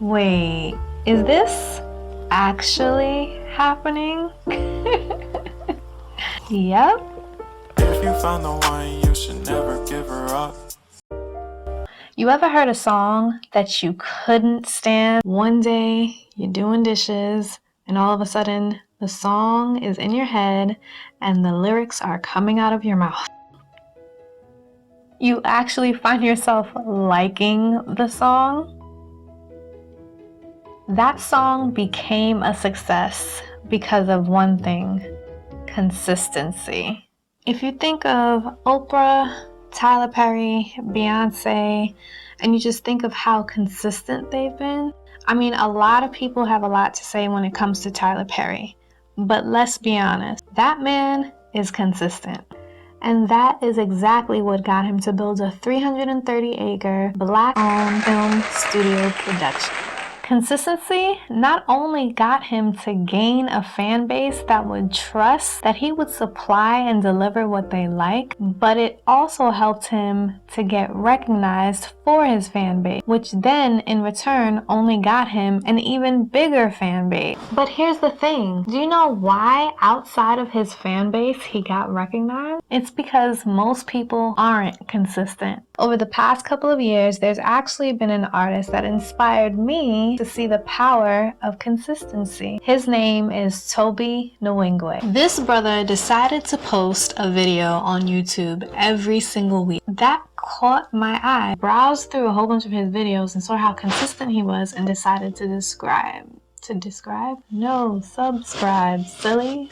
Wait, is this actually happening? Yep. If you found the one, you should never give her up. You ever heard a song that you couldn't stand? One day you're doing dishes and all of a sudden the song is in your head and the lyrics are coming out of your mouth. You actually find yourself liking the song. That song became a success because of one thing: consistency. If you think of Oprah, Tyler Perry, Beyonce, and you just think of how consistent they've been. I mean, a lot of people have a lot to say when it comes to Tyler Perry, but let's be honest, that man is consistent. And that is exactly what got him to build a 330-acre Black-owned film studio production. Consistency not only got him to gain a fan base that would trust that he would supply and deliver what they like, but it also helped him to get recognized for his fan base, which then in return only got him an even bigger fan base. But here's the thing, do you know why outside of his fan base he got recognized? It's because most people aren't consistent. Over the past couple of years, there's actually been an artist that inspired me to see the power of consistency. His name is Toby No English. This brother decided to post a video on YouTube every single week. That caught my eye. Browsed through a whole bunch of his videos and saw how consistent he was and decided to subscribe, silly.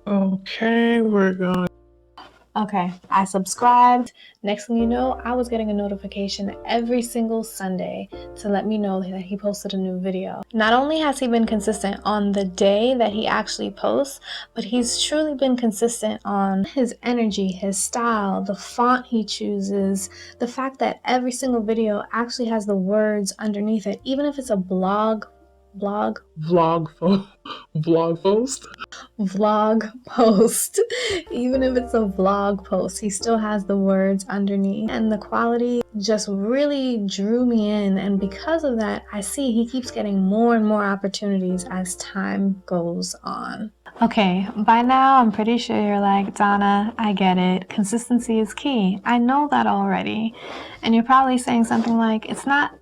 Okay, we're going. Okay, I subscribed. Next thing you know, I was getting a notification every single Sunday to let me know that he posted a new video. Not only has he been consistent on the day that he actually posts, but he's truly been consistent on his energy, his style, the font he chooses, the fact that every single video actually has the words underneath it, even if it's a vlog post. Even if it's a vlog post, he still has the words underneath, and the quality just really drew me in. And because of that, I see he keeps getting more and more opportunities as time goes on. Okay, by now I'm pretty sure you're like, Donna, I get it. Consistency is key. I know that already. And you're probably saying something like, it's not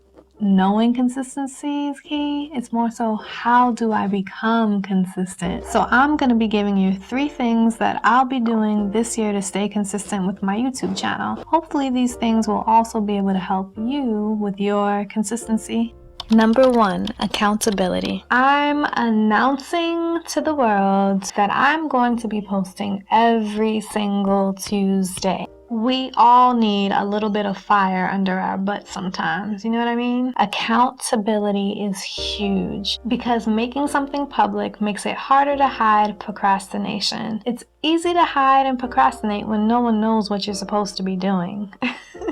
knowing consistency is key, it's more so how do I become consistent. So I'm going to be giving you 3 things that I'll be doing this year to stay consistent with my YouTube channel. Hopefully these things will also be able to help you with your consistency. Number 1, accountability. I'm announcing to the world that I'm going to be posting every single Tuesday. We all need a little bit of fire under our butt sometimes, you know what I mean? Accountability is huge because making something public makes it harder to hide procrastination. It's easy to hide and procrastinate when no one knows what you're supposed to be doing.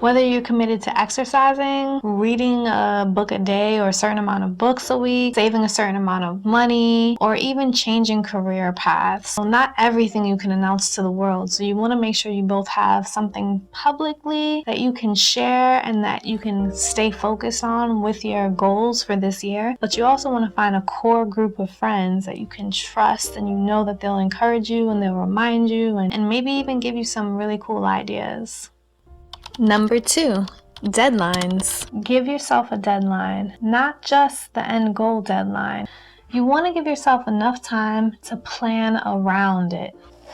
Whether you're committed to exercising, reading a book a day or a certain amount of books a week, saving a certain amount of money, or even changing career paths. So not everything you can announce to the world. So you want to make sure you both have something publicly that you can share and that you can stay focused on with your goals for this year. But you also want to find a core group of friends that you can trust and you know that they'll encourage you and they'll remind you and maybe even give you some really cool ideas. Number 2, deadlines. Give yourself a deadline, not just the end goal deadline. You want to give yourself enough time to plan around it.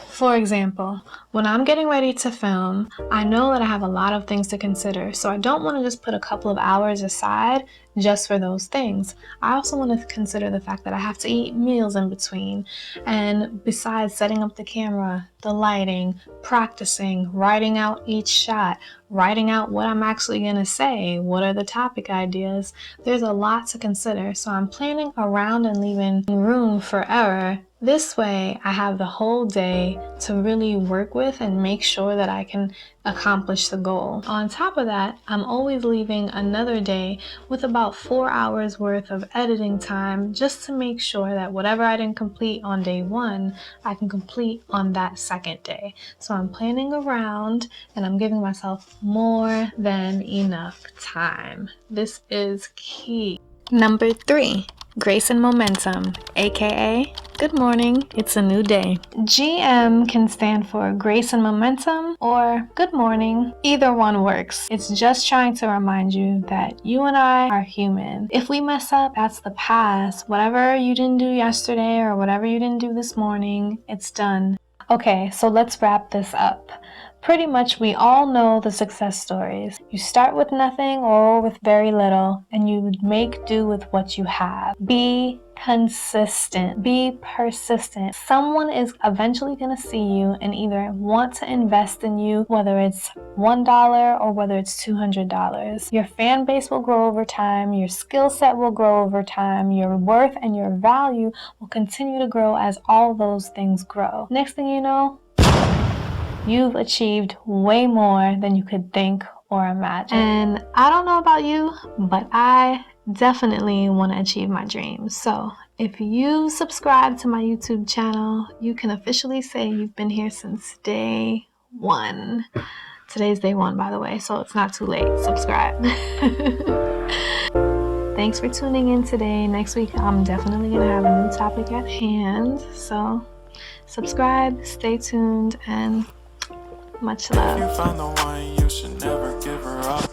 For example, when I'm getting ready to film, I know that I have a lot of things to consider, so I don't want to just put a couple of hours aside just for those things. I also want to consider the fact that I have to eat meals in between, and besides setting up the camera, the lighting, practicing, writing out each shot, writing out what I'm actually going to say, what are the topic ideas, there's a lot to consider, so I'm planning around and leaving room for error. This way, I have the whole day to really work with and make sure that I can accomplish the goal. On top of that, I'm always leaving another day with about 4 hours worth of editing time just to make sure that whatever I didn't complete on day 1, I can complete on that second day. So I'm planning around and I'm giving myself more than enough time. This is key. Number 3, grace and momentum, aka good morning, it's a new day. GM can stand for grace and momentum or good morning. Either one works. It's just trying to remind you that you and I are human. If we mess up, that's the past. Whatever you didn't do yesterday or whatever you didn't do this morning, it's done. Okay, so let's wrap this up. Pretty much we all know the success stories. You start with nothing or with very little, and you make do with what you have. Be consistent. Be persistent. Someone is eventually going to see you and either want to invest in you, whether it's $1 or whether it's $200. Your fan base will grow over time. Your skill set will grow over time. Your worth and your value will continue to grow as all those things grow. Next thing you know, you've achieved way more than you could think or imagine. And I don't know about you, but I definitely want to achieve my dreams. So if you subscribe to my YouTube channel, you can officially say you've been here since day 1. Today's day 1, by the way, so it's not too late. Subscribe. Thanks for tuning in today. Next week, I'm definitely going to have a new topic at hand. So subscribe, stay tuned, and much love. If you found the one, you should never give her up.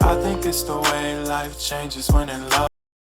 I think it's the way life changes when in love.